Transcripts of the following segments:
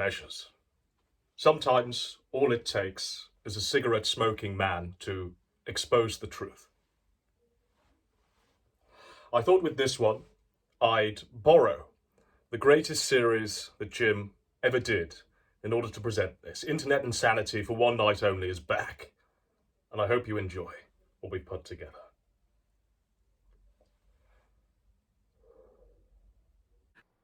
measures. Sometimes all it takes is a cigarette-smoking man to expose the truth. I thought with this one, I'd borrow the greatest series that Jim ever did in order to present this. Internet Insanity for One Night Only is back, and I hope you enjoy what we put together.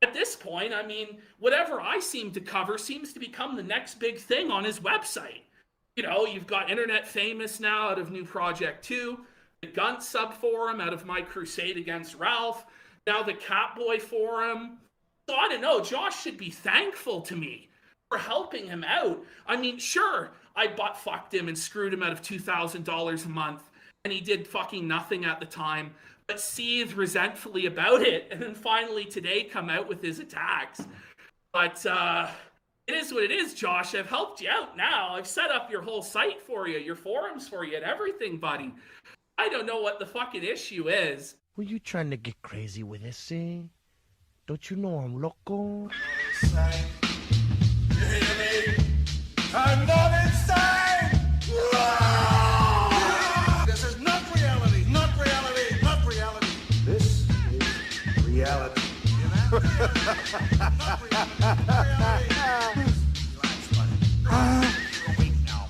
At this point, I mean, whatever I seem to cover seems to become the next big thing on his website. You know, you've got Internet Famous now out of New Project 2, the Gun Sub Forum out of My Crusade Against Ralph, now the Catboy Forum. So I don't know, Josh should be thankful to me for helping him out. I mean, sure, I butt-fucked him and screwed him out of $2,000 a month, and he did fucking nothing at the time, but seethed resentfully about it, and then finally today come out with his attacks. But it is what it is, Josh. I've helped you out now. I've set up your whole site for you, your forums for you, and everything, buddy. I don't know what the fucking issue is. Were you trying to get crazy with this, eh? Don't you know I'm loco? I'm not insane! This is not reality, not reality, not reality. This is reality. Not reality. Relax, buddy. You're awake now.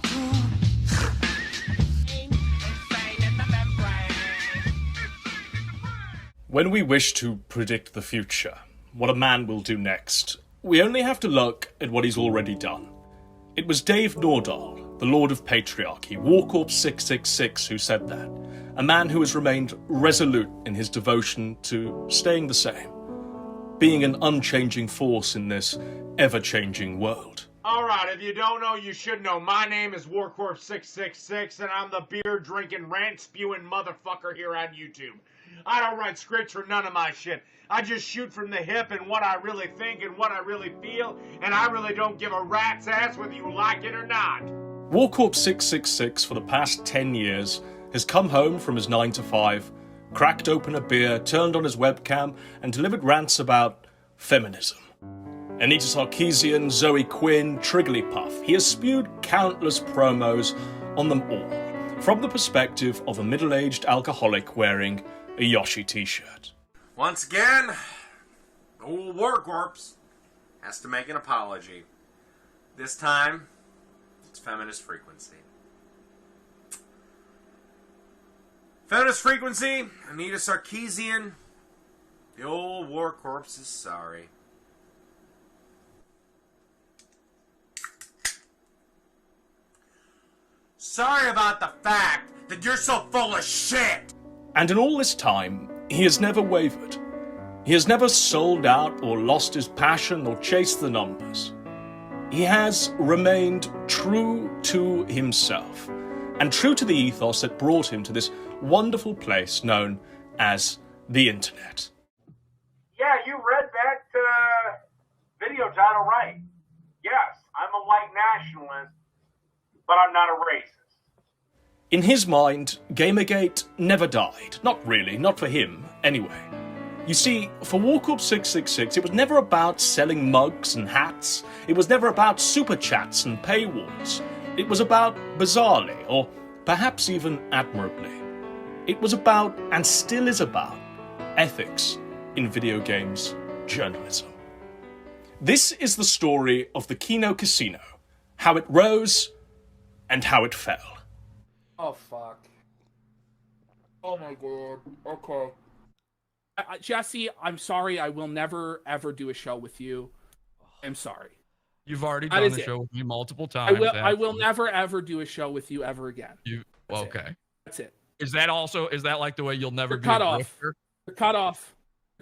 When we wish to predict the future, what a man will do next, we only have to look at what he's already done. It was Dave Nordahl, the Lord of Patriarchy, Warcorp 666, who said that. A man who has remained resolute in his devotion to staying the same, being an unchanging force in this ever-changing world. Alright, if you don't know, you should know. My name is Warcorp 666, and I'm the beer-drinking, rant-spewing motherfucker here on YouTube. I don't write scripts or none of my shit. I just shoot from the hip and what I really think and what I really feel, and I really don't give a rat's ass whether you like it or not. Warcorp 666 for the past 10 years has come home from his 9 to 5, cracked open a beer, turned on his webcam, and delivered rants about feminism. Anita Sarkeesian, Zoe Quinn, Trigglypuff. He has spewed countless promos on them all, from the perspective of a middle-aged alcoholic wearing a Yoshi t-shirt. Once again, old Warcorps has to make an apology. This time, it's Feminist Frequency. Feminist Frequency, Anita Sarkeesian, the old Warcorps is sorry. Sorry about the fact that you're so full of shit! And in all this time, he has never wavered. He has never sold out or lost his passion or chased the numbers. He has remained true to himself and true to the ethos that brought him to this wonderful place known as the internet. Yeah, you read that video title right. Yes, I'm a white nationalist, but I'm not a racist. In his mind, Gamergate never died. Not really, not for him, anyway. You see, for Warcorp 666, it was never about selling mugs and hats. It was never about super chats and paywalls. It was about, bizarrely, or perhaps even admirably, it was about, and still is about, ethics in video games journalism. This is the story of the Kino Casino, how it rose and how it fell. Oh, fuck. Oh, my God. Okay. Jesse, I'm sorry. I will never, ever do a show with you. I'm sorry. You've already done a show with me multiple I times. I will never, ever do a show with you ever again. Okay. That's it. Is that like the way you'll never be cut a off? grifter? Cut off.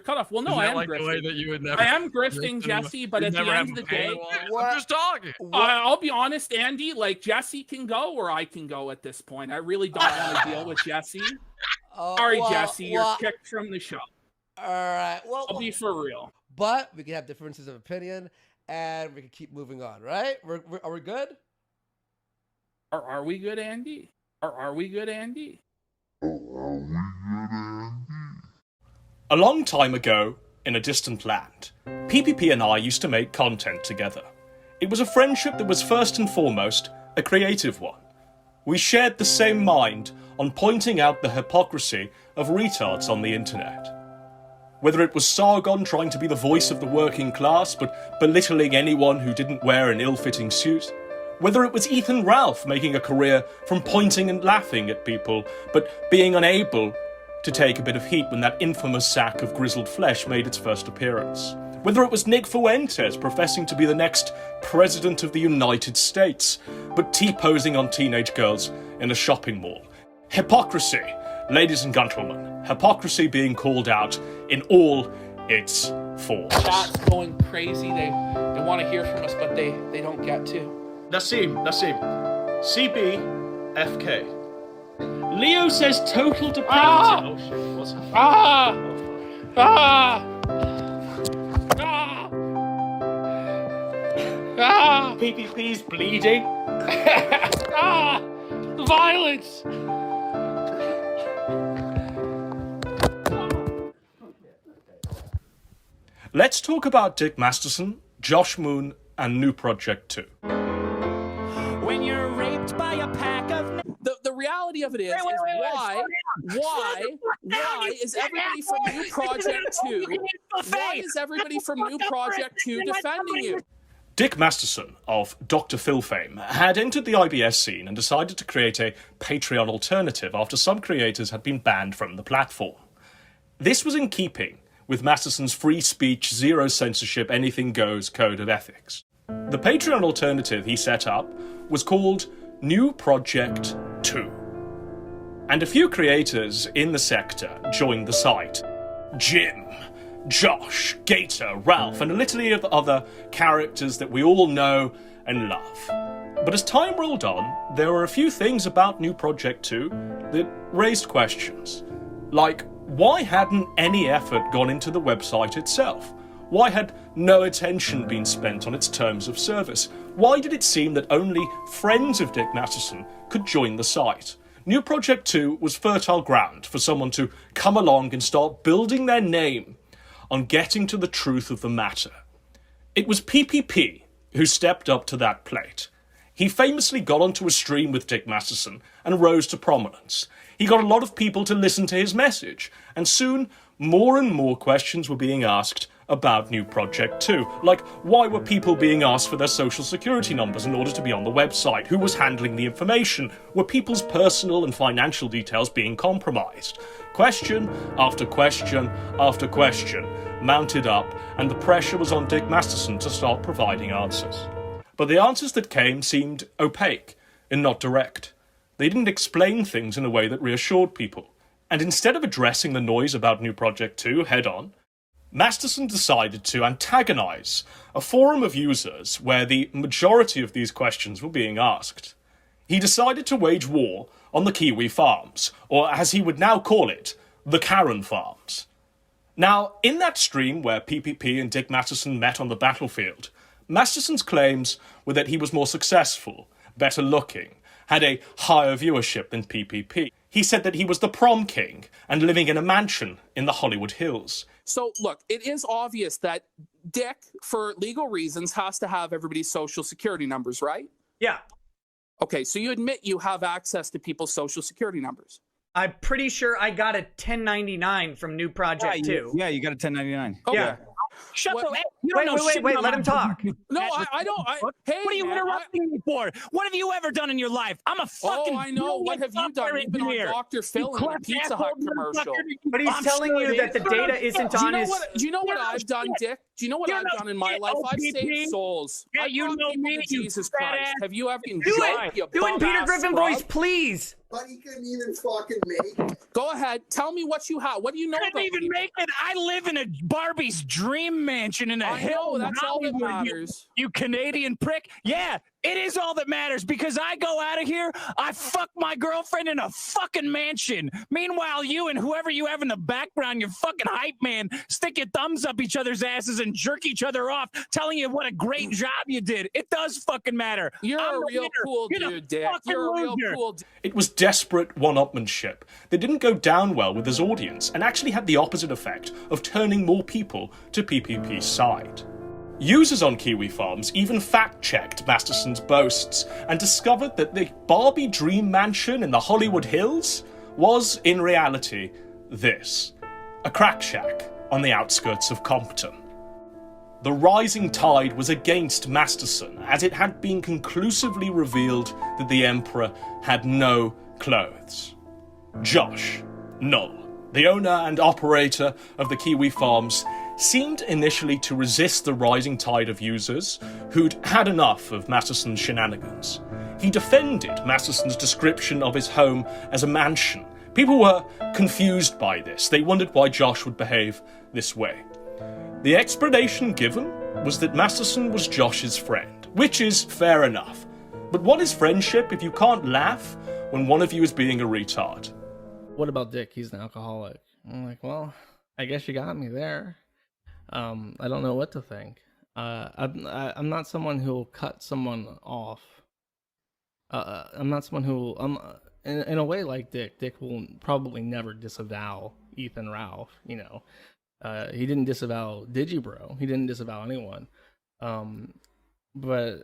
Cut off. Well, no, I am like grifting. the way that you would never I am grifting, Jesse, but at the end of the day, I'm just talking. I'll be honest, Andy, like Jesse can go or I can go at this point. I really don't want to deal with Jesse. Sorry, Jesse, you're kicked from the show. All right. Well, I'll be for real. But we can have differences of opinion and we can keep moving on, right? Are we good? Are we good, Andy? Are we good, Andy? A long time ago, in a distant land, PPP and I used to make content together. It was a friendship that was first and foremost a creative one. We shared the same mind on pointing out the hypocrisy of retards on the internet. Whether it was Sargon trying to be the voice of the working class but belittling anyone who didn't wear an ill-fitting suit, whether it was Ethan Ralph making a career from pointing and laughing at people but being unable to take a bit of heat when that infamous sack of grizzled flesh made its first appearance, whether it was Nick Fuentes professing to be the next President of the United States but T-posing on teenage girls in a shopping mall. Hypocrisy, ladies and gentlemen, hypocrisy being called out in all its forms. Chat's going crazy. They want to hear from us, but they don't get to. Nassim. CBFK. Leo says total depravity. Oh shit, what's happening? PPP's bleeding. Violence! Let's talk about Dick Masterson, Josh Moon, and New Project 2. When you're raped by a pack of... The reality of it is, why is everybody from New Project 2, why is everybody from New Project 2 defending you? Dick Masterson of Dr. Phil fame had entered the IBS scene and decided to create a Patreon alternative after some creators had been banned from the platform. This was in keeping with Masterson's free speech, zero censorship, anything goes code of ethics. The Patreon alternative he set up was called New Project 2. And a few creators in the sector joined the site. Jim, Josh, Gator, Ralph, and a litany of other characters that we all know and love. But as time rolled on, there were a few things about New Project 2 that raised questions. Like, why hadn't any effort gone into the website itself? Why had no attention been spent on its terms of service? Why did it seem that only friends of Dick Masterson could join the site? New Project 2 was fertile ground for someone to come along and start building their name on getting to the truth of the matter. It was PPP who stepped up to that plate. He famously got onto a stream with Dick Masterson and rose to prominence. He got a lot of people to listen to his message, and soon more and more questions were being asked about New Project 2. Like, why were people being asked for their social security numbers in order to be on the website? Who was handling the information? Were people's personal and financial details being compromised? Question after question after question mounted up, and the pressure was on Dick Masterson to start providing answers. But the answers that came seemed opaque and not direct. They didn't explain things in a way that reassured people. And instead of addressing the noise about New Project 2 head-on, Masterson decided to antagonize a forum of users where the majority of these questions were being asked. He decided to wage war on the Kiwi farms, or as he would now call it, the Karen farms. Now, in that stream where PPP and Dick Masterson met on the battlefield, Masterson's claims were that he was more successful, better looking, had a higher viewership than PPP. He said that he was the prom king and living in a mansion in the Hollywood Hills. So, look, it is obvious that Dick, for legal reasons, has to have everybody's social security numbers, right? Yeah. Okay, so you admit you have access to people's social security numbers. I'm pretty sure I got a 1099 from New Project 2. Yeah, you got a 1099. Okay. Yeah. Shut What- the you don't know shit Wait, about let him my- talk. No, I don't. Hey, What are you man, interrupting me for? What have you ever done in your life? I'm a fucking I know. What have you done? You've been on Dr. Phil and a Pizza Hut commercial. But he's telling you that the data isn't on his... Do you know what I've done, Dick? Do you know what I've done in my life? I've saved souls. Yeah, I've you brought know people me, to you Jesus fat Christ. ass. Have you ever Do enjoyed it! Do it in Peter Griffin voice, please! But he couldn't even fucking make it. Go ahead. Tell me what you have. What do you know I about didn't even me? make it. I live in a Barbie's dream mansion in a I hill. know. in That's all that Hollywood, matters. You Canadian prick. Yeah, it is all that matters because I go out of here, I fuck my girlfriend in a fucking mansion. Meanwhile, you and whoever you have in the background, your fucking hype man, stick your thumbs up each other's asses and jerk each other off, telling you what a great job you did. It does fucking matter. You're I'm a the real winner. cool You're the dude, Dick. fucking You're a real loser. cool dude. It was desperate one-upmanship that didn't go down well with his audience and actually had the opposite effect of turning more people to PPP's side. Users on Kiwi Farms even fact-checked Masterson's boasts and discovered that the Barbie Dream Mansion in the Hollywood Hills was, in reality, this: a crack shack on the outskirts of Compton. The rising tide was against Masterson, as it had been conclusively revealed that the Emperor had no clothes. Josh Null, the owner and operator of the Kiwi Farms, seemed initially to resist the rising tide of users who'd had enough of Masterson's shenanigans. He defended Masterson's description of his home as a mansion. People were confused by this. They wondered why Josh would behave this way. The explanation given was that Masterson was Josh's friend, which is fair enough. But what is friendship if you can't laugh when one of you is being a retard? What about Dick? He's an alcoholic. I'm like, well, I guess you got me there. I don't know what to think. I'm not someone who will cut someone off. I'm not someone who in a way like Dick. Dick will probably never disavow Ethan Ralph. You know, he didn't disavow Digibro. He didn't disavow anyone. But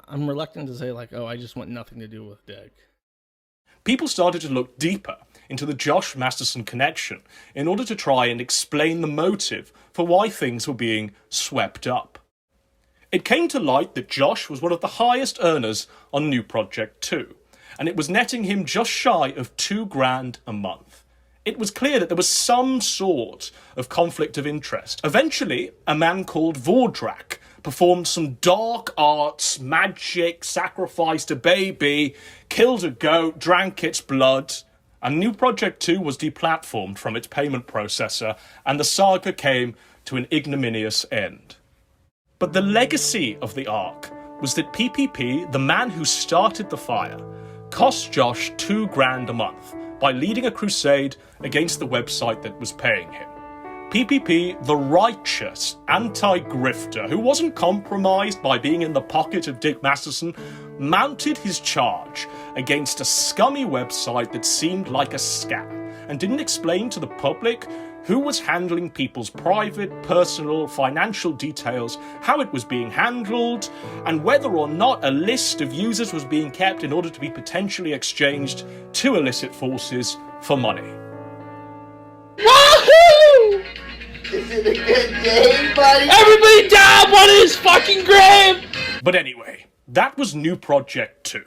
I'm reluctant to say like, oh, I just want nothing to do with Dick. People started to look deeper into the Josh Masterson connection in order to try and explain the motive for why things were being swept up. It came to light that Josh was one of the highest earners on New Project 2, and it was netting him just shy of $2,000 a month. It was clear that there was some sort of conflict of interest. Eventually, a man called Vordrak performed some dark arts, magic, sacrificed a baby, killed a goat, drank its blood, and New Project 2 was deplatformed from its payment processor, and the saga came to an ignominious end. But the legacy of the arc was that PPP, the man who started the fire, cost Josh $2,000 a month by leading a crusade against the website that was paying him. PPP, the righteous anti-grifter who wasn't compromised by being in the pocket of Dick Masterson, mounted his charge against a scummy website that seemed like a scam and didn't explain to the public who was handling people's private, personal, financial details, how it was being handled, and whether or not a list of users was being kept in order to be potentially exchanged to illicit forces for money. Wahoo! Is it a good day, buddy? Everybody dab on his fucking grave! But anyway, that was New Project 2.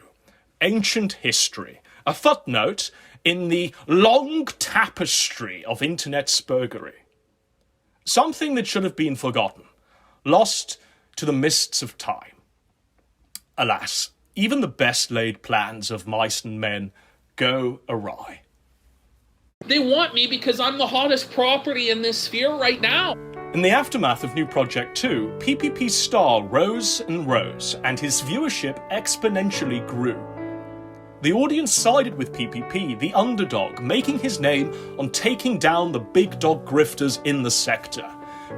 Ancient history. A footnote in the long tapestry of internet spurgery. Something that should have been forgotten. Lost to the mists of time. Alas, even the best laid plans of mice and men go awry. They want me because I'm the hottest property in this sphere right now. In the aftermath of New Project 2, PPP's star rose and rose, and his viewership exponentially grew. The audience sided with PPP, the underdog, making his name on taking down the big dog grifters in the sector.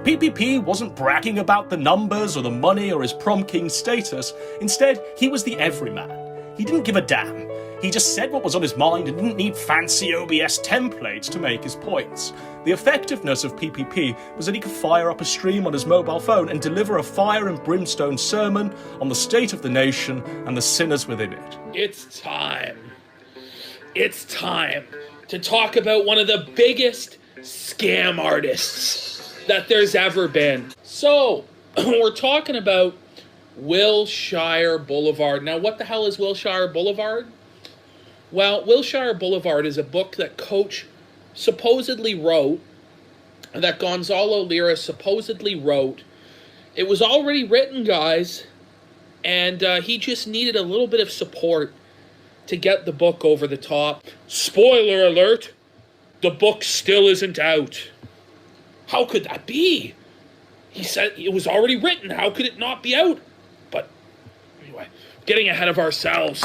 PPP wasn't bragging about the numbers or the money or his prom king status. Instead, he was the everyman. He didn't give a damn. He just said what was on his mind and didn't need fancy OBS templates to make his points. The effectiveness of PPP was that he could fire up a stream on his mobile phone and deliver a fire and brimstone sermon on the state of the nation and the sinners within it. It's time. It's time to talk about one of the biggest scam artists that there's ever been. So, we're talking about Wilshire Boulevard. Now, what the hell is Wilshire Boulevard? Well, Wilshire Boulevard is a book that Coach supposedly wrote, that Gonzalo Lira supposedly wrote. It was already written, guys, and he just needed a little bit of support to get the book over the top. Spoiler alert, the book still isn't out. How could that be? He said it was already written. How could it not be out? But anyway, getting ahead of ourselves.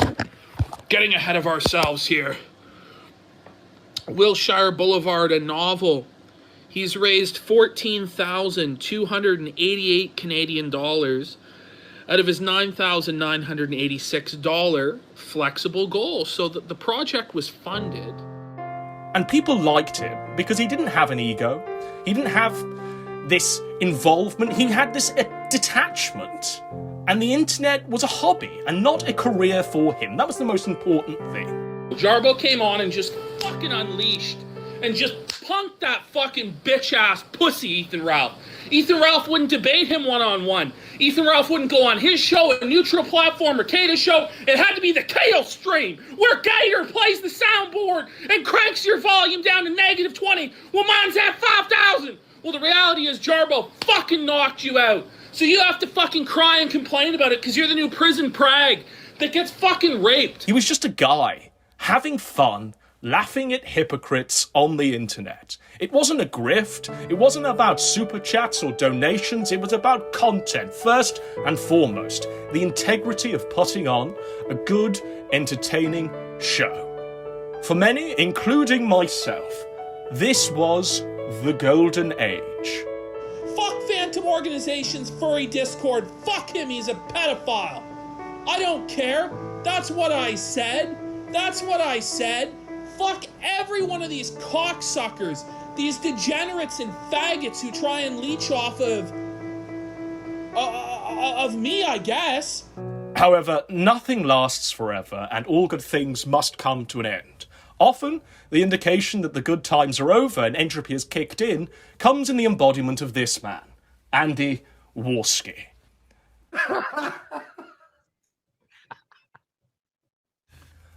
Getting ahead of ourselves here. Wilshire Boulevard, a novel. He's raised 14,288 Canadian dollars out of his $9,986 flexible goal. So the project was funded. And people liked him because he didn't have an ego. He didn't have this involvement. He had this detachment. And the internet was a hobby and not a career for him. That was the most important thing. Jarbo came on and just fucking unleashed and just punked that fucking bitch-ass pussy Ethan Ralph. Ethan Ralph wouldn't debate him one-on-one. Ethan Ralph wouldn't go on his show, a neutral platform, or Kato's show. It had to be the Kato stream, where Gator plays the soundboard and cranks your volume down to -20. Well, mine's at 5,000. Well, the reality is Jarbo fucking knocked you out. So you have to fucking cry and complain about it because you're the new prison prag that gets fucking raped. He was just a guy having fun, laughing at hypocrites on the internet. It wasn't a grift. It wasn't about super chats or donations. It was about content, first and foremost. The integrity of putting on a good, entertaining show. For many, including myself, this was the golden age. Fuck Phantom Organization's furry Discord. Fuck him, he's a pedophile. I don't care. That's what I said. That's what I said. Fuck every one of these cocksuckers, these degenerates and faggots who try and leech off of me, I guess. However, nothing lasts forever, and all good things must come to an end. Often, the indication that the good times are over and entropy has kicked in comes in the embodiment of this man, Andy Warski.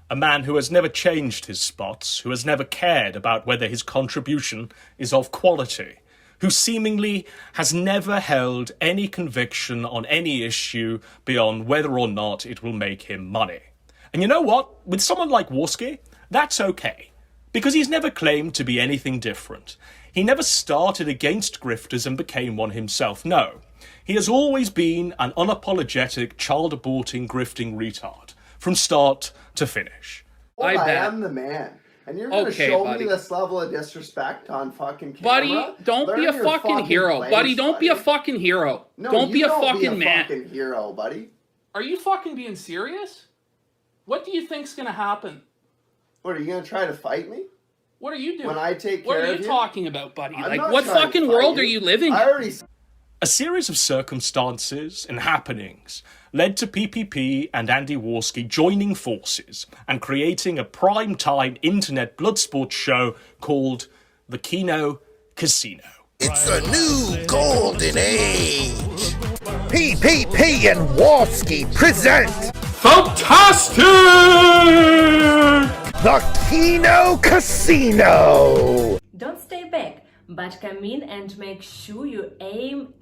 A man who has never changed his spots, who has never cared about whether his contribution is of quality, who seemingly has never held any conviction on any issue beyond whether or not it will make him money. And you know what? With someone like Warski, that's okay, because he's never claimed to be anything different. He never started against grifters and became one himself. No, he has always been an unapologetic, child-aborting, grifting retard, from start to finish. I am the man. And you're going to show me this level of disrespect on fucking camera? Buddy, don't be a fucking hero. Buddy, don't be a fucking hero. No, don't be a fucking man. Fucking hero, buddy. Are you fucking being serious? What do you think's going to happen? What, are you going to try to fight me? What are you doing? When I take What care are of you you? talking about, buddy? I'm Like, not what trying to fucking fight world you. are you living in? I already... A series of circumstances and happenings led to PPP and Andy Warski joining forces and creating a prime-time internet bloodsport show called the Kino Casino. It's a new golden age. PPP and Warski present Fantastic! the Kino Casino. Don't stay back, but come in and make sure you aim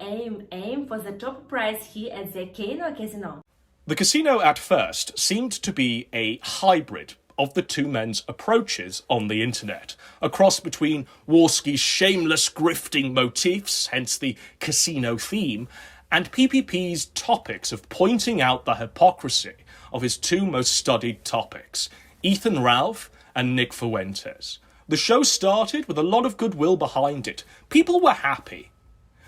for the top prize here at the Kino Casino. The casino at first seemed to be a hybrid of the two men's approaches on the internet, a cross between Warski's shameless grifting motifs, hence the casino theme, and PPP's topics of pointing out the hypocrisy of his two most studied topics, Ethan Ralph and Nick Fuentes. The show started with a lot of goodwill behind it. People were happy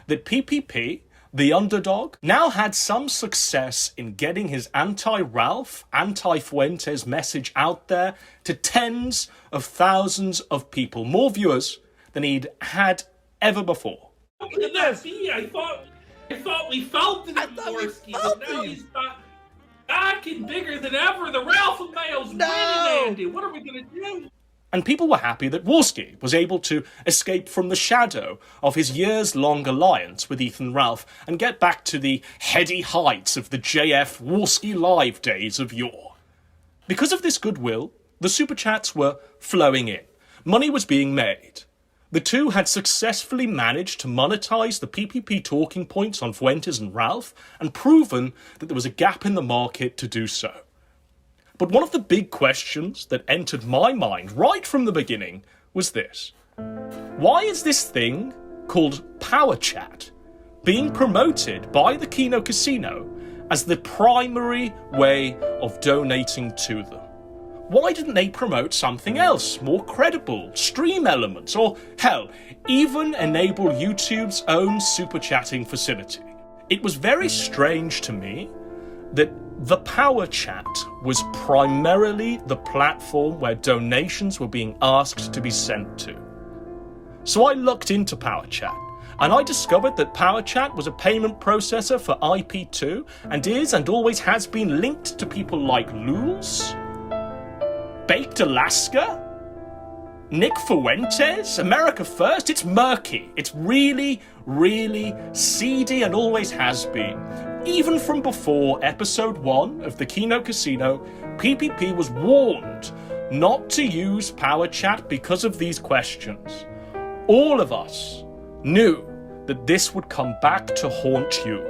that PPP, the underdog, now had some success in getting his anti-Ralph, anti-Fuentes message out there to tens of thousands of people, more viewers than he'd had ever before. How could that be? I thought we felt it in Warski, but now he's back and bigger than ever. The Ralph and Mayo's winning, Andy. What are we going to do? And people were happy that Warski was able to escape from the shadow of his years-long alliance with Ethan Ralph and get back to the heady heights of the JF Warski Live days of yore. Because of this goodwill, the super chats were flowing in. Money was being made. The two had successfully managed to monetize the PPP talking points on Fuentes and Ralph and proven that there was a gap in the market to do so. But one of the big questions that entered my mind right from the beginning was this. Why is this thing called powerchat being promoted by the Kino Casino as the primary way of donating to them? Why didn't they promote something else, more credible, stream elements, or hell, even enable YouTube's own super chatting facility? It was very strange to me that the Power Chat was primarily the platform where donations were being asked to be sent to. So I looked into Power Chat, and I discovered that powerchat was a payment processor for IP2 and is and always has been linked to people like Lulz, Baked Alaska, Nick Fuentes, America First. It's murky. It's really, really seedy and always has been. Even from before episode 1 of the Kino Casino, PPP was warned not to use powerchat because of these questions. All of us knew that this would come back to haunt you.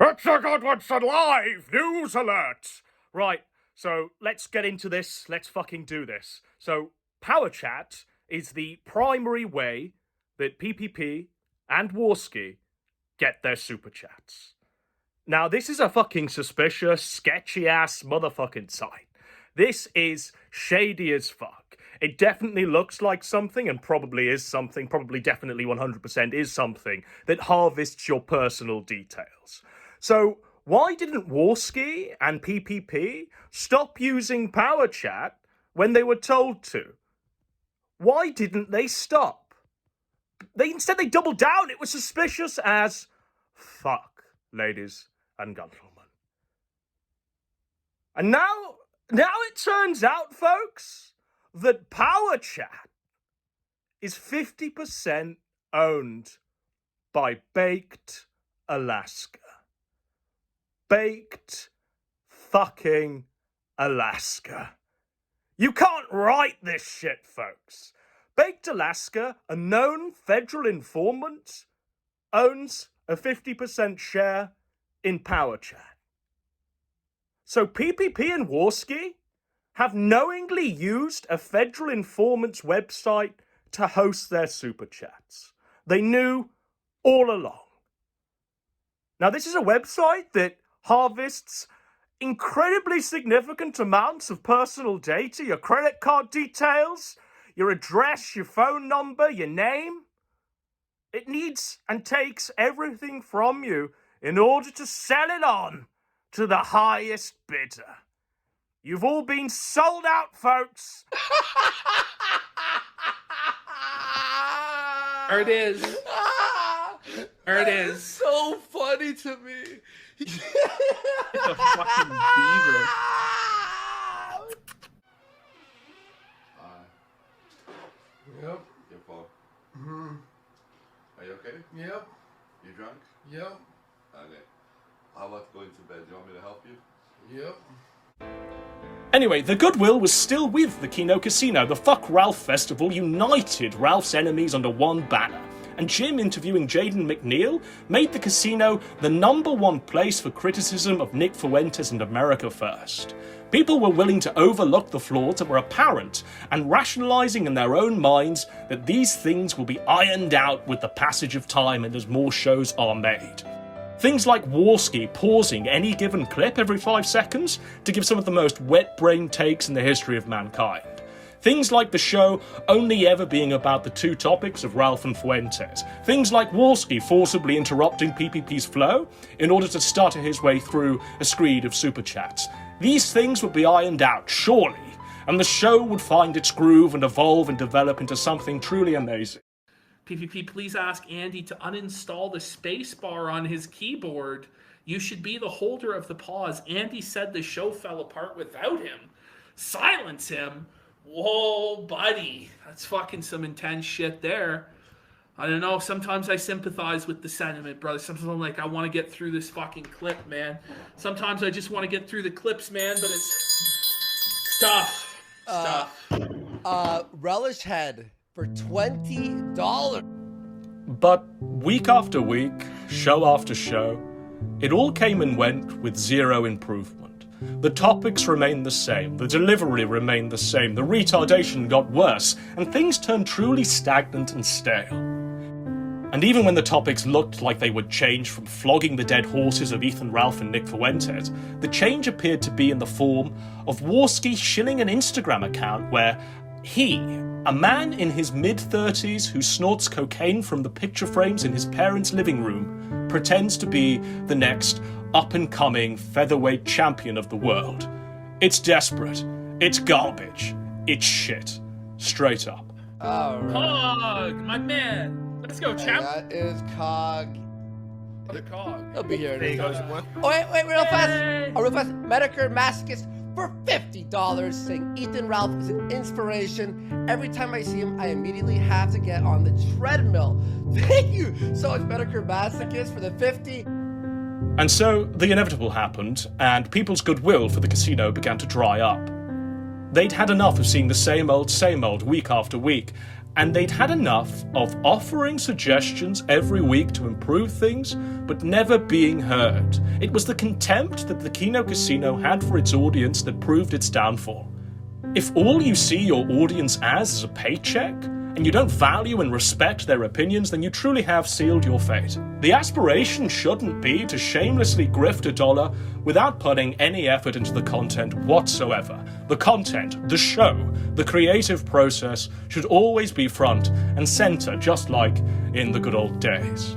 It's a Godwinson Live News Alert! Right, so let's get into this. Let's fucking do this. So, powerchat is the primary way that PPP and Warski get their super chats. Now, this is a fucking suspicious, sketchy-ass motherfucking site. This is shady as fuck. It definitely looks like something, and probably is something, probably definitely 100% is something, that harvests your personal details. So, why didn't Warski and PPP stop using powerchat when they were told to? Why didn't they stop? Instead they doubled down. It was suspicious as fuck, ladies and gentlemen. And now it turns out, folks, that powerchat is 50% owned by Baked Alaska. Baked fucking Alaska. You can't write this shit, folks. Baked Alaska, a known federal informant, owns a 50% share in powerchat. So PPP and Warski have knowingly used a federal informant's website to host their super chats. They knew all along. Now, this is a website that harvests incredibly significant amounts of personal data, your credit card details, your address, your phone number, your name. It needs and takes everything from you in order to sell it on to the highest bidder. You've all been sold out, folks. There it is. There it is. So funny to me. It's a fucking beaver. Yep. Your phone. Mm-hmm. Are you okay? Yep. You drunk? Yep. Okay. How about going to bed? Do you want me to help you? Yep. Anyway, the goodwill was still with the Kino Casino. The Fuck Ralph Festival united Ralph's enemies under one banner. And Jim interviewing Jaden McNeil made the casino the #1 place for criticism of Nick Fuentes and America First. People were willing to overlook the flaws that were apparent and rationalizing in their own minds that these things will be ironed out with the passage of time and as more shows are made. Things like Warski pausing any given clip every 5 seconds to give some of the most wet-brain takes in the history of mankind. Things like the show only ever being about the two topics of Ralph and Fuentes. Things like Warski forcibly interrupting PPP's flow in order to stutter his way through a screed of super chats. These things would be ironed out, surely, and the show would find its groove and evolve and develop into something truly amazing. PPP, please ask Andy to uninstall the spacebar on his keyboard. You should be the holder of the pause. Andy said the show fell apart without him. Silence him? Whoa, buddy. That's fucking some intense shit there. I don't know. Sometimes I sympathize with the sentiment, brother. Sometimes I'm like, I want to get through this fucking clip, man. Sometimes I just want to get through the clips, man, but it's tough. Relish head for $20. But week after week, show after show, it all came and went with zero improvement. The topics remained the same, the delivery remained the same, the retardation got worse, and things turned truly stagnant and stale. And even when the topics looked like they would change from flogging the dead horses of Ethan Ralph and Nick Fuentes, the change appeared to be in the form of Warski shilling an Instagram account where he, a man in his mid-30s who snorts cocaine from the picture frames in his parents' living room, pretends to be the next up-and-coming featherweight champion of the world. It's desperate. It's garbage. It's shit. Straight up. All right. Hug, my man. Let's go, champ. That is Cog. The Cog. He'll be here. There you go. Oh, wait, real fast. Oh, real fast. Medicare Masochist for $50 saying Ethan Ralph is an inspiration. Every time I see him, I immediately have to get on the treadmill. Thank you so much, Medicare Masochist, for the 50. And so the inevitable happened, and people's goodwill for the casino began to dry up. They'd had enough of seeing the same old week after week, and they'd had enough of offering suggestions every week to improve things, but never being heard. It was the contempt that the Kino Casino had for its audience that proved its downfall. If all you see your audience as is a paycheck, and you don't value and respect their opinions, then you truly have sealed your fate. The aspiration shouldn't be to shamelessly grift a dollar without putting any effort into the content whatsoever. The content, the show, the creative process should always be front and center, just like in the good old days.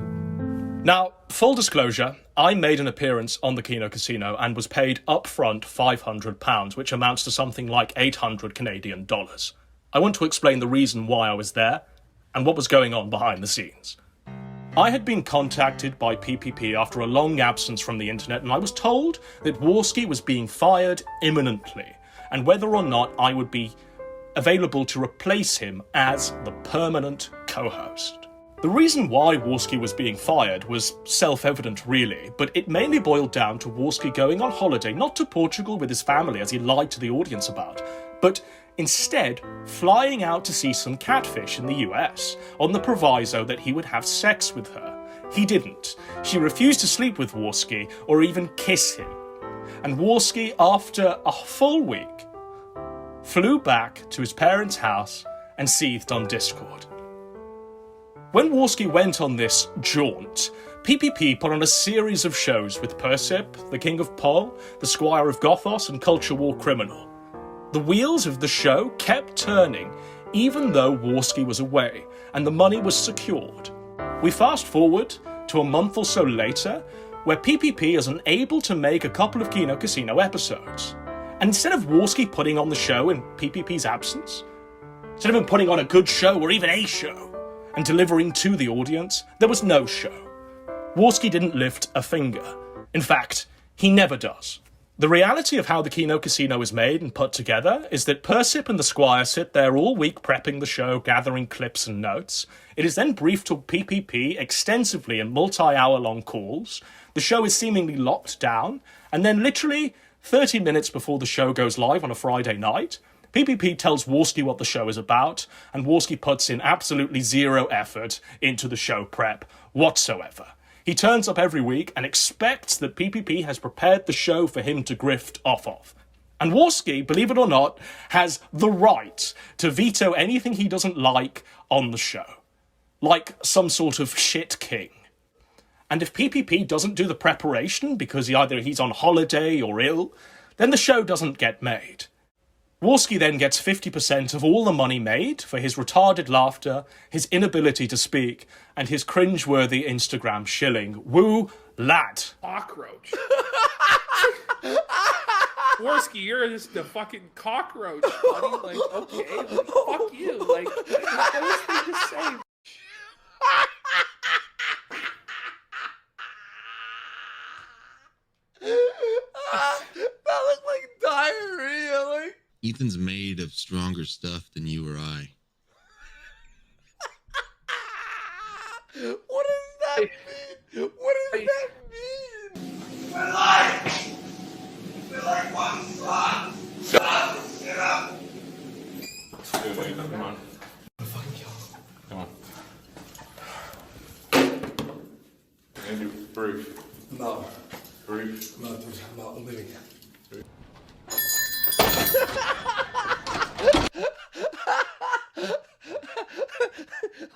Now, full disclosure, I made an appearance on the Kino Casino and was paid upfront £500, which amounts to something like 800 Canadian dollars. I want to explain the reason why I was there and what was going on behind the scenes. I had been contacted by PPP after a long absence from the internet, and I was told that Warski was being fired imminently, and whether or not I would be available to replace him as the permanent co-host. The reason why Warski was being fired was self-evident really, but it mainly boiled down to Warski going on holiday, not to Portugal with his family as he lied to the audience about, but instead flying out to see some catfish in the US, on the proviso that he would have sex with her. He didn't. She refused to sleep with Warski or even kiss him. And Warski, after a full week, flew back to his parents' house and seethed on Discord. When Warski went on this jaunt, PPP put on a series of shows with Persip, the King of Pol, the Squire of Gothos, and Culture War Criminal. The wheels of the show kept turning, even though Warski was away, and the money was secured. We fast forward to a month or so later, where PPP is unable to make a couple of Kino Casino episodes. And instead of Warski putting on the show in PPP's absence, instead of him putting on a good show or even a show, and delivering to the audience, there was no show. Warski didn't lift a finger. In fact, he never does. The reality of how the Kino Casino is made and put together is that Persip and the Squire sit there all week prepping the show, gathering clips and notes. It is then briefed to PPP extensively in multi-hour-long calls. The show is seemingly locked down, and then literally 30 minutes before the show goes live on a Friday night, PPP tells Warski what the show is about, and Warski puts in absolutely zero effort into the show prep whatsoever. He turns up every week and expects that PPP has prepared the show for him to grift off of. And Warski, believe it or not, has the right to veto anything he doesn't like on the show. Like some sort of shit king. And if PPP doesn't do the preparation because either he's on holiday or ill, then the show doesn't get made. Warski then gets 50% of all the money made for his retarded laughter, his inability to speak, and his cringe-worthy Instagram shilling. Woo, lad. Cockroach. Warski, you're just a fucking cockroach, buddy. Like, okay, like, fuck you. Like, what was thing to say? That looked like diarrhea. Like Ethan's made of stronger stuff than you or I. What does that mean? What does that mean? We're like, one slot. Get up. Come on. Come on. Andrew, proof. No. Proof. No, I'm leaving.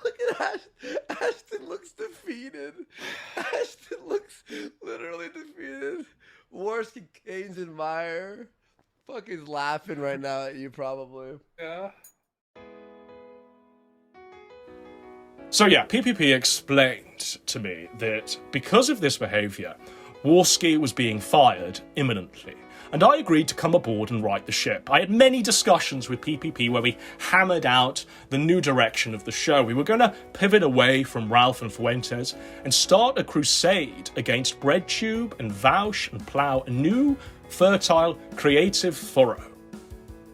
Look at Ashton. Ashton looks defeated. Ashton looks literally defeated. Warski, Canes, and Meyer. Fucking laughing right now at you, probably. Yeah. So yeah, PPP explained to me that because of this behaviour, Warski was being fired imminently, and I agreed to come aboard and right the ship. I had many discussions with PPP where we hammered out the new direction of the show. We were going to pivot away from Ralph and Fuentes and start a crusade against BreadTube and Vaush and plow a new, fertile, creative furrow.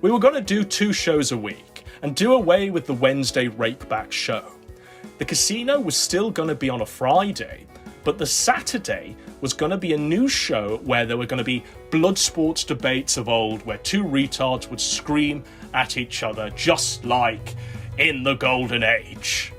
We were going to do 2 shows a week and do away with the Wednesday rakeback show. The casino was still going to be on a Friday, but the Saturday was going to be a new show where there were going to be blood sports debates of old, where 2 retards would scream at each other just like in the Golden Age.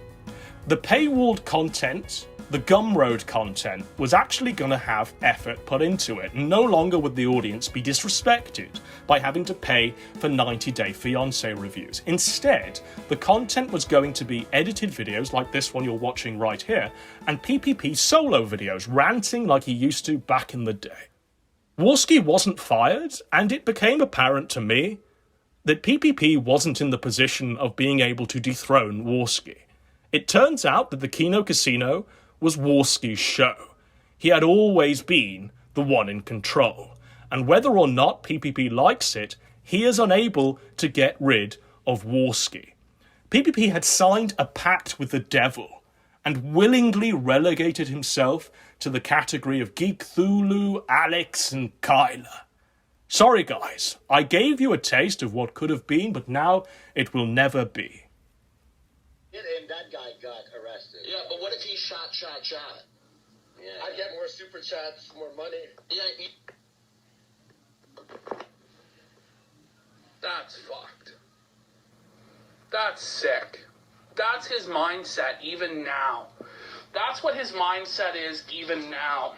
The paywalled content, the Gumroad content, was actually going to have effort put into it, and no longer would the audience be disrespected by having to pay for 90-day fiancé reviews. Instead, the content was going to be edited videos like this one you're watching right here, and PPP solo videos, ranting like he used to back in the day. Warski wasn't fired, and it became apparent to me that PPP wasn't in the position of being able to dethrone Warski. It turns out that the Kino Casino was Warski's show. He had always been the one in control, and whether or not PPP likes it, he is unable to get rid of Warski. PPP had signed a pact with the devil and willingly relegated himself to the category of Geek Thulu, Alex, and Kyla. Sorry guys, I gave you a taste of what could have been, but now it will never be. And that guy got arrested. Yeah, but what if he shot? Yeah. I'd get more super chats, more money. Yeah. That's fucked. That's sick. That's his mindset even now. That's what his mindset is even now.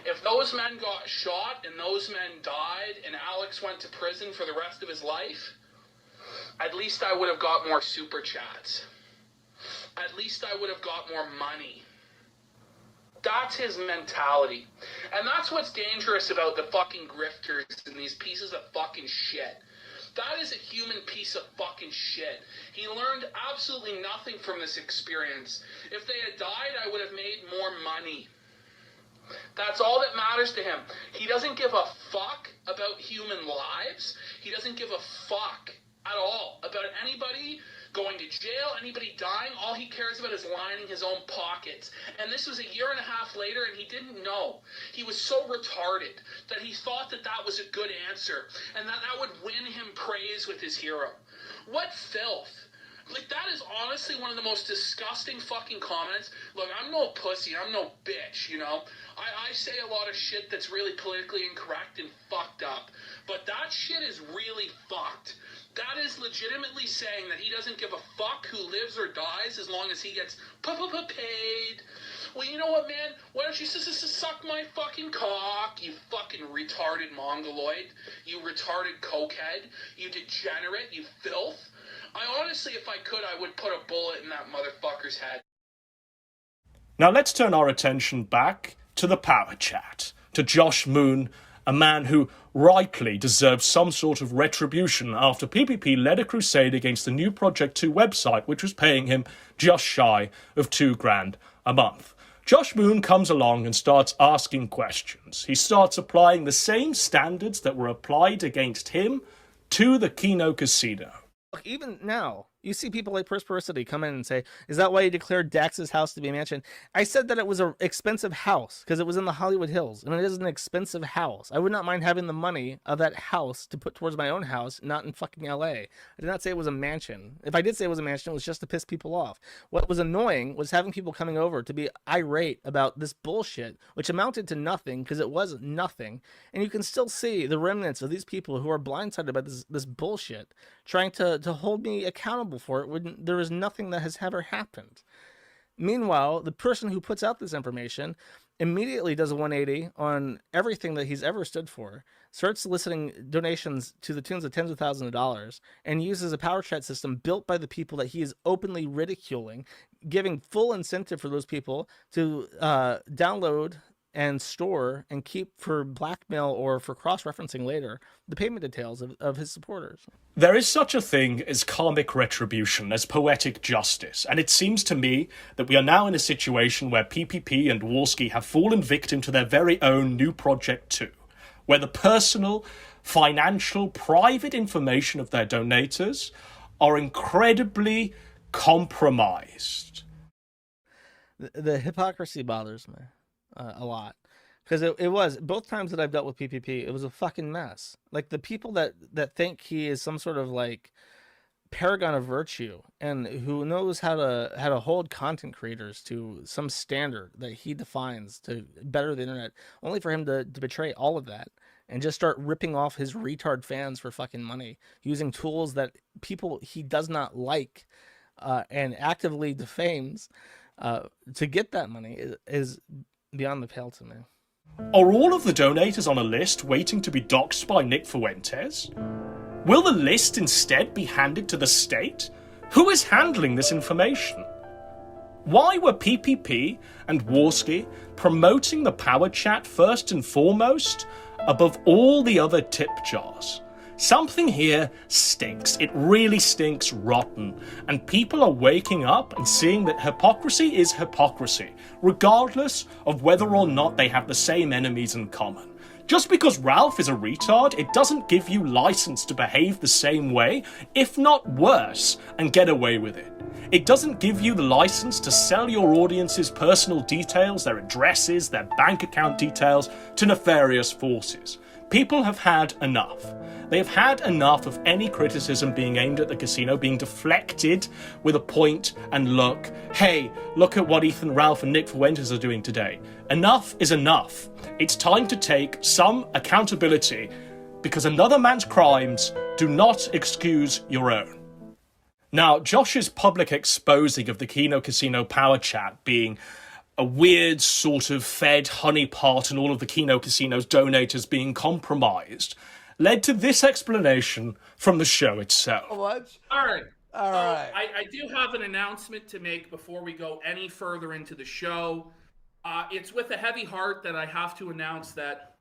If those men got shot and those men died and Alex went to prison for the rest of his life, at least I would have got more super chats. At least I would have got more money. That's his mentality. And that's what's dangerous about the fucking grifters and these pieces of fucking shit. That is a human piece of fucking shit. He learned absolutely nothing from this experience. If they had died, I would have made more money. That's all that matters to him. He doesn't give a fuck about human lives. He doesn't give a fuck at all about anybody going to jail, anybody dying. All he cares about is lining his own pockets. And this was a year and a half later, and he didn't know. He was so retarded that he thought that that was a good answer and that that would win him praise with his hero. What filth. Like, that is honestly one of the most disgusting fucking comments. Look, I'm no pussy, I'm no bitch, you know? I say a lot of shit that's really politically incorrect and fucked up. But that shit is really fucked. That is legitimately saying that he doesn't give a fuck who lives or dies as long as he gets paid. Well, you know what, man? Why don't you suck my fucking cock, you fucking retarded mongoloid, you retarded cokehead, you degenerate, you filth. I honestly, if I could, I would put a bullet in that motherfucker's head. Now let's turn our attention back to the power chat, to Josh Moon, a man who rightly deserves some sort of retribution after PPP led a crusade against the new Project 2 website, which was paying him just shy of $2,000 a month. Josh Moon comes along and starts asking questions. He starts applying the same standards that were applied against him to the Kino Casino. Look, even now, you see people like Perspericity come in and say, is that why you declared Dax's house to be a mansion? I said that it was an expensive house because it was in the Hollywood Hills, and it is an expensive house. I would not mind having the money of that house to put towards my own house, not in fucking LA. I did not say it was a mansion. If I did say it was a mansion, it was just to piss people off. What was annoying was having people coming over to be irate about this bullshit, which amounted to nothing because it was nothing. And you can still see the remnants of these people who are blindsided by this bullshit, trying to hold me accountable for it when there is nothing that has ever happened. Meanwhile, the person who puts out this information immediately does a 180 on everything that he's ever stood for, starts soliciting donations to the tunes of tens of thousands of dollars, and uses a power chat system built by the people that he is openly ridiculing, giving full incentive for those people to download and store and keep for blackmail or for cross-referencing later the payment details of his supporters. There is such a thing as karmic retribution, as poetic justice, and it seems to me that we are now in a situation where PPP and Warski have fallen victim to their very own new Project 2, where the personal, financial, private information of their donators are incredibly compromised. The hypocrisy bothers me a lot, because it was both times that I've dealt with PPP, it was a fucking mess. Like, the people that think he is some sort of like paragon of virtue and who knows how to hold content creators to some standard that he defines to better the internet, only for him to betray all of that and just start ripping off his retard fans for fucking money, using tools that people he does not like and actively defames to get that money is beyond the pale to me. Are all of the donators on a list waiting to be doxxed by Nick Fuentes? Will the list instead be handed to the state? Who is handling this information? Why were PPP and Warski promoting the power chat first and foremost above all the other tip jars? Something here stinks. It really stinks rotten. And people are waking up and seeing that hypocrisy is hypocrisy, regardless of whether or not they have the same enemies in common. Just because Ralph is a retard, it doesn't give you license to behave the same way, if not worse, and get away with it. It doesn't give you the license to sell your audience's personal details, their addresses, their bank account details, to nefarious forces. People have had enough. They have had enough of any criticism being aimed at the casino being deflected with a point and look. Hey, look at what Ethan Ralph and Nick Fuentes are doing today. Enough is enough. It's time to take some accountability, because another man's crimes do not excuse your own. Now, Josh's public exposing of the Kino Casino power chat being a weird sort of fed honeypot and all of the Kino Casino's donators being compromised led to this explanation from the show itself. What? All right. All right. I do have an announcement to make before we go any further into the show. It's with a heavy heart that I have to announce that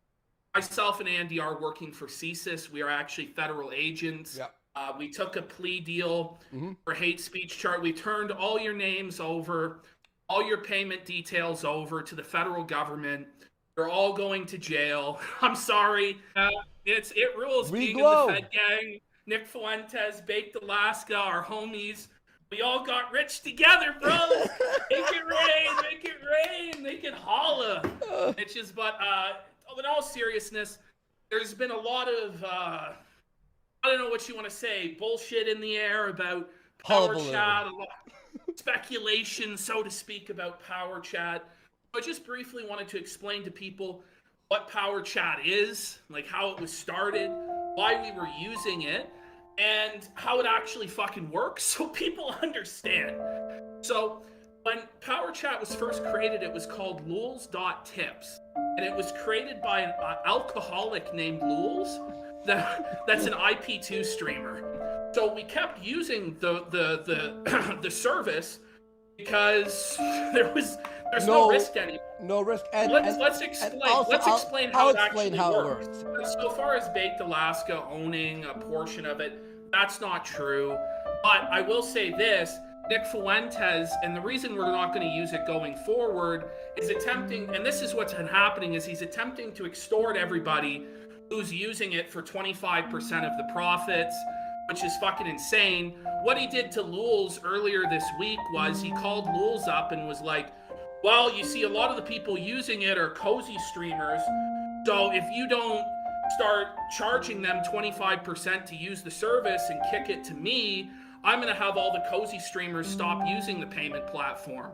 myself and Andy are working for CSIS. We are actually federal agents. Yep. We took a plea deal for hate speech chart. We turned all your names over, all your payment details over to the federal government. You're all going to jail. I'm sorry. It rules being in the Fed gang. Nick Fuentes, Baked Alaska, our homies. We all got rich together, bro. Make it rain, make it rain. They can holla. Bitches, but in all seriousness, there's been a lot of, I don't know what you want to say, bullshit in the air about power chat, a lot of speculation, so to speak, about power chat. I just briefly wanted to explain to people what power chat is, like how it was started, why we were using it, and how it actually fucking works so people understand. So when power chat was first created, it was called Lulz.tips, and it was created by an alcoholic named Lulz. That's an IP2 streamer. So we kept using the service because there's no risk anymore. No risk. Let's explain how it actually works. So far as Baked Alaska owning a portion of it, that's not true. But I will say this, Nick Fuentes, and the reason we're not going to use it going forward is attempting, and this is what's been happening, is he's attempting to extort everybody who's using it for 25% of the profits, which is fucking insane. What he did to Lulz earlier this week was he called Lulz up and was like, well, you see, a lot of the people using it are cozy streamers, so if you don't start charging them 25% to use the service and kick it to me, I'm going to have all the cozy streamers stop using the payment platform.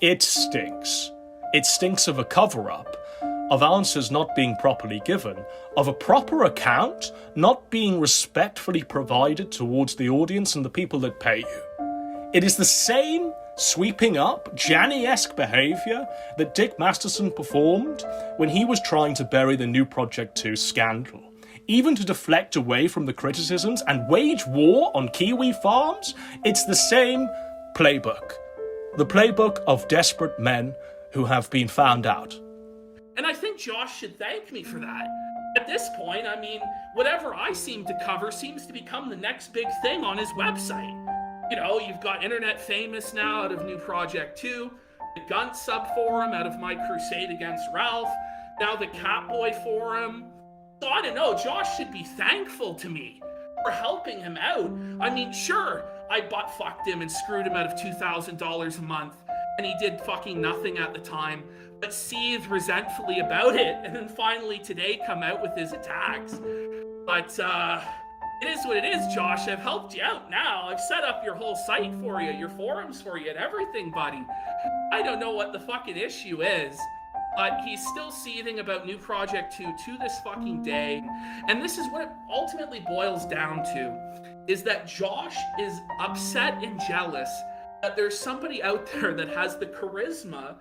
It stinks. It stinks of a cover-up, of answers not being properly given, of a proper account not being respectfully provided towards the audience and the people that pay you. It is the same sweeping up, Janny-esque behaviour that Dick Masterson performed when he was trying to bury the new Project 2 scandal. Even to deflect away from the criticisms and wage war on Kiwi farms, it's the same playbook. The playbook of desperate men who have been found out. And I think Josh should thank me for that. At this point, I mean, whatever I seem to cover seems to become the next big thing on his website. You know, you've got Internet Famous now out of New Project 2, the Gun Sub Forum out of my crusade against Ralph, now the Catboy Forum. So I don't know, Josh should be thankful to me for helping him out. I mean, sure, I butt-fucked him and screwed him out of $2,000 a month, and he did fucking nothing at the time, but seethed resentfully about it, and then finally today come out with his attacks. But, it is what it is, Josh. I've helped you out now. I've set up your whole site for you, your forums for you, and everything, buddy. I don't know what the fucking issue is, but he's still seething about New Project 2 to this fucking day. And this is what it ultimately boils down to, is that Josh is upset and jealous that there's somebody out there that has the charisma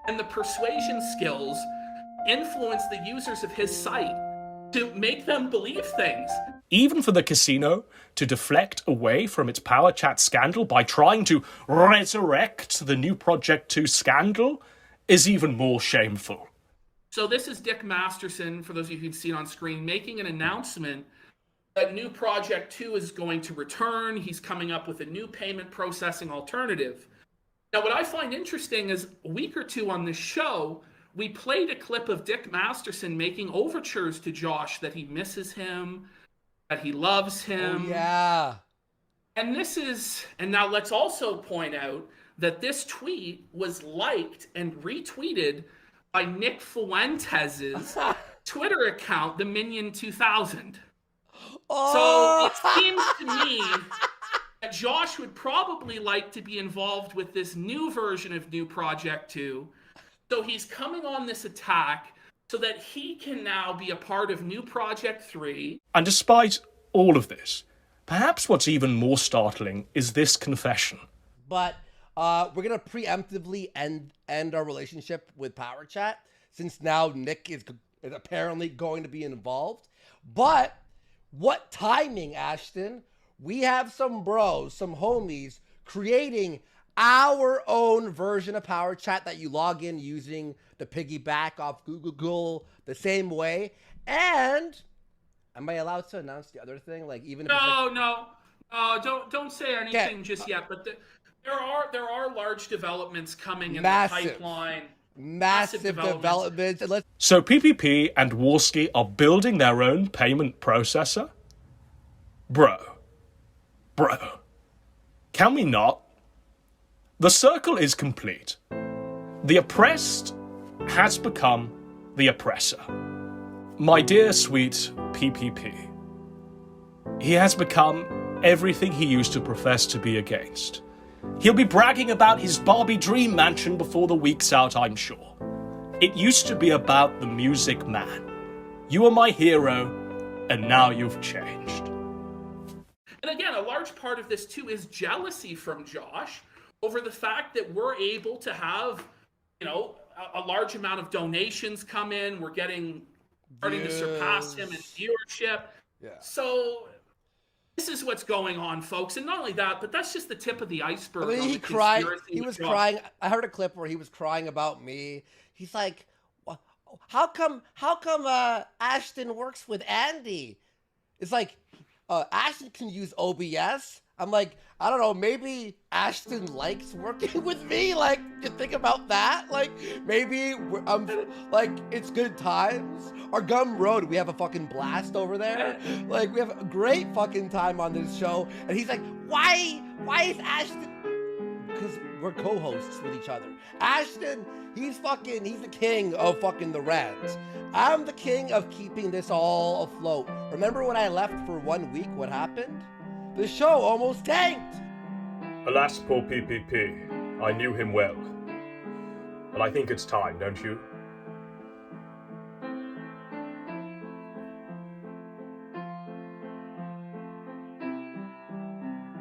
and the persuasion skills to influence the users of his site to make them believe things. Even for the casino to deflect away from its power chat scandal by trying to resurrect the New Project 2 scandal is even more shameful. So this is Dick Masterson, for those of you who can see it on screen, making an announcement that New Project 2 is going to return. He's coming up with a new payment processing alternative. Now, what I find interesting is a week or two on this show, we played a clip of Dick Masterson making overtures to Josh that he misses him, that he loves him. Oh, yeah. And now let's also point out that this tweet was liked and retweeted by Nick Fuentes' Twitter account, the Minion 2000. Oh. So it seems to me that Josh would probably like to be involved with this new version of New Project 2. So he's coming on this attack so that he can now be a part of New Project 3. And despite all of this, perhaps what's even more startling is this confession. But we're going to preemptively end our relationship with powerchat, since now Nick is apparently going to be involved. But what timing, Ashton? We have some bros, some homies, creating our own version of powerchat that you log in using the piggyback off Google the same way. And am I allowed to announce the other thing? Like, even if don't say anything just yet. But there are large developments coming in the pipeline. Massive developments. So PPP and Warski are building their own payment processor? Bro, can we not? The circle is complete. The oppressed has become the oppressor. My dear sweet PPP, he has become everything he used to profess to be against. He'll be bragging about his Barbie dream mansion before the week's out, I'm sure. It used to be about the Music Man. You were my hero, and now you've changed. And again, a large part of this too is jealousy from Josh over the fact that we're able to have, a large amount of donations come in. We're starting to surpass him in viewership. Yeah. So this is what's going on, folks. And not only that, but that's just the tip of the iceberg. I mean, he cried. He was crying. I heard a clip where he was crying about me. He's like, how come Ashton works with Andy? It's like, Ashton can use OBS. I'm like, I don't know, maybe Ashton likes working with me. Like, you think about that? Like, maybe it's good times. Our Gum Road, we have a fucking blast over there. Like, we have a great fucking time on this show. And he's like, why is Ashton? Because we're co-hosts with each other. Ashton, he's the king of fucking the rants. I'm the king of keeping this all afloat. Remember when I left for 1 week, what happened? The show almost tanked. Alas, poor PPP. I knew him well. And I think it's time, don't you?